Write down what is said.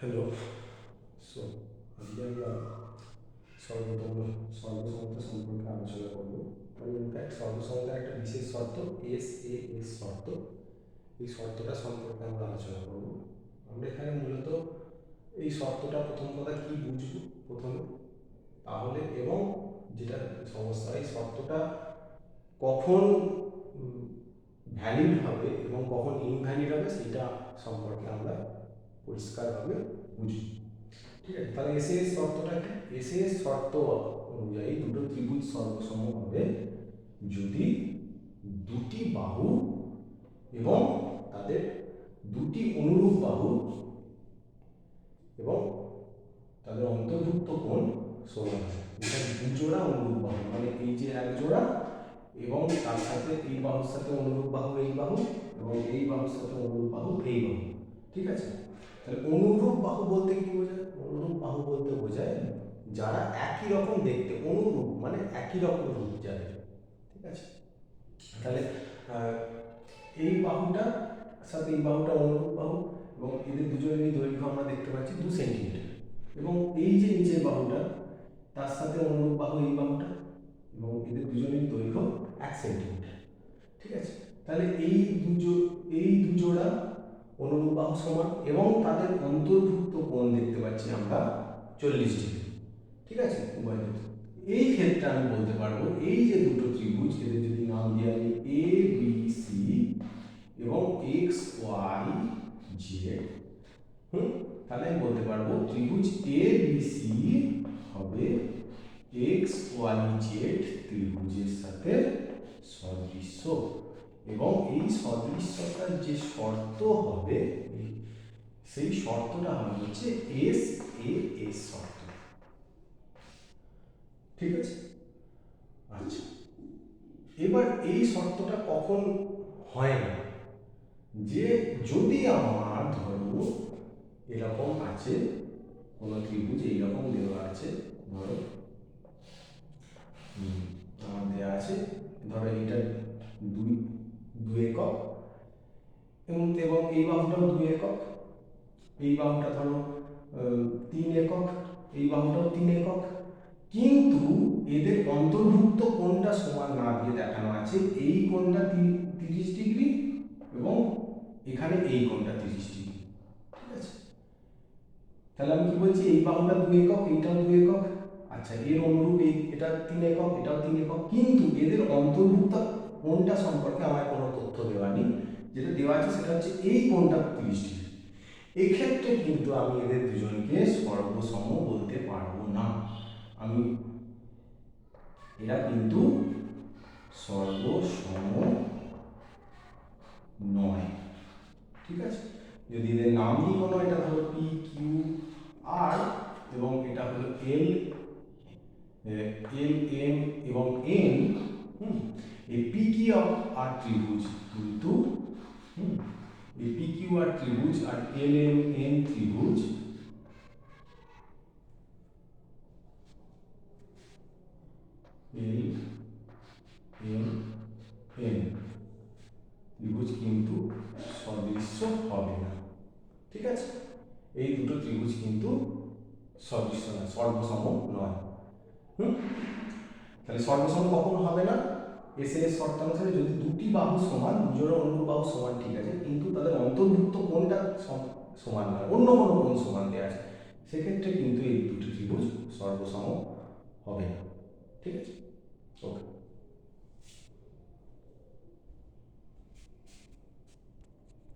Hello. So আজকে আমরা সর্বসমতা সম্পর্কে আলোচনা করব। মানে ইনফ্যাক্ট সর্বসমতার একটা বিশেষ শর্ত এস শর্ত, এই শর্তটা সম্পর্কে আমরা আলোচনা করব। আমরা এখানে মূলত এই শর্তটা প্রথম কথা কি বুঝবো প্রথমে, তাহলে এবং যেটা সমস্যা এই শর্তটা কখন ভ্যালিড হবে এবং কখন ইনভ্যালিড হবে সেটা সম্পর্কে আমরা পরিষ্কারভাবে বুঝব। ঠিক আছে, তাহলে এসএস শর্তটা কি? এসএস শর্ত অনুযায়ী দুটো ত্রিভুজ সর্বসম হবে যদি দুটি বাহু এবং তাদের দুটি অনুরূপ বাহু এবং তাদের অন্তর্ভুক্ত কোণ সমান হয়। এখানে দুজোড়া অনুরূপ বাহু, মানে এই যে এক জোড়া এবং তার সাথে এই বাহুর সাথে অনুরূপ বাহু এই বাহু এবং এই বাহুর সাথে অনুরূপ বাহু এই বাহু। ঠিক আছে, তাহলে অনুরূপ বাহু বলতে কি বোঝায়? অনুরূপ বাহু বলতে বোঝায় যারা একই রকম দেখতে, অনুরূপ মানে একই রকম রূপ যাদের। ঠিক আছে, তাহলে এই বাহুটা সাথে এই বাহুটা অনুরূপ বাহু এবং এদের দুজনেরই দৈর্ঘ্য আমরা দেখতে পাচ্ছি 2 সেন্টিমিটার এবং এই যে নিচের বাহুটা তার সাথে অনুরূপ বাহু এই বাহুটা এবং এদের দুজনেরই দৈর্ঘ্য 1 সেন্টিমিটার। ঠিক আছে, তাহলে এই দুজোড়া অনুরূপ বাহু সমান এবং তাদের অন্তর্ভুক্ত কোণ দেখতে পাচ্ছি আমরা 40 ডিগ্রি। ঠিক আছে, উভয় এই ক্ষেত্রে আমি বলতে পারবো এই যে দুটো ত্রিভুজ এদের যদি নাম দিয়ে আমি এ বি সি এবং এক্স ওয়াই জেড, তাহলে আমি বলতে পারবো ত্রিভুজ এ বি সি হবে এক্স ওয়াই জেড ত্রিভুজের সাথে সদৃশ্য এবং এই সদৃশ্যতার যে শর্ত হবে সেই শর্তটা হবে হচ্ছে এস এ এস শর্ত। ঠিক আছে, আচ্ছা এবার এই শর্তটা কখন হয় না? যে যদি আমার ধরো এরকম আছে কোনো ত্রিভুজ, এইরকম দেওয়া আছে, ধরো আমার দেওয়া আছে, ধরো এটা দুই একক এবং এই বাহুটাও 2 একক, এই বাহুটা ধরো 3 একক, এই বাহুটাও 3 একক, কিন্তু এদের অন্তর্ভুক্ত কোণটা সমান না দিয়ে দেখানো আছে এই কোণটা 30 ডিগ্রি এবং এখানে এই কোণটা 30 ডিগ্রি। ঠিক আছে, তাহলে আমি কি বলছি এই বাহুটা 2 একক এইটাও 2 একক, আচ্ছা এর অনুরূপ এটা 3 একক এটাও 3 একক, কিন্তু এদের অন্তর্ভুক্ত কোণটা সম্পর্কে আমার কোনো তথ্য দেওয়া নেই। যেটা দেওয়া আছে সেটা হচ্ছে এই কোণটা 30 ডিগ্রি। এক্ষেত্রে কিন্তু আমি এদের দুজনকে সর্বসম বলতে পারবো না। আমি এরা কিন্তু সর্বসম নয়। ঠিক আছে, যদি এদের নাম দিই কোনো, এটা হলো পি কিউ আর এবং এটা হলো এল এম এবং এন, এই পি কিউ আর ত্রিভুজ কিন্তু এই পি কিউ আর ত্রিভুজ আর এল এম এন ত্রিভুজ এল এম এন ত্রিভুজ কিন্তু সদৃশ্য হবে না। ঠিক আছে, এই দুটো ত্রিভুজ কিন্তু সদৃশ্য নয়, সর্বসম নয়। তাহলে সর্বসম কখন হবে না? এস এর শর্তানুসারে যদি দুটি বাহু সমান, দুজোড়া অনুরূপ বাহু সমান, ঠিক আছে, কিন্তু তাদের অন্তর্ভুক্ত কোণটা সমান নয়, অন্য কোনো কোণ সমান দেওয়া আছে, সেক্ষেত্রে কিন্তু এই দুটি ত্রিভুজ সর্বসম হবে না। ঠিক আছে।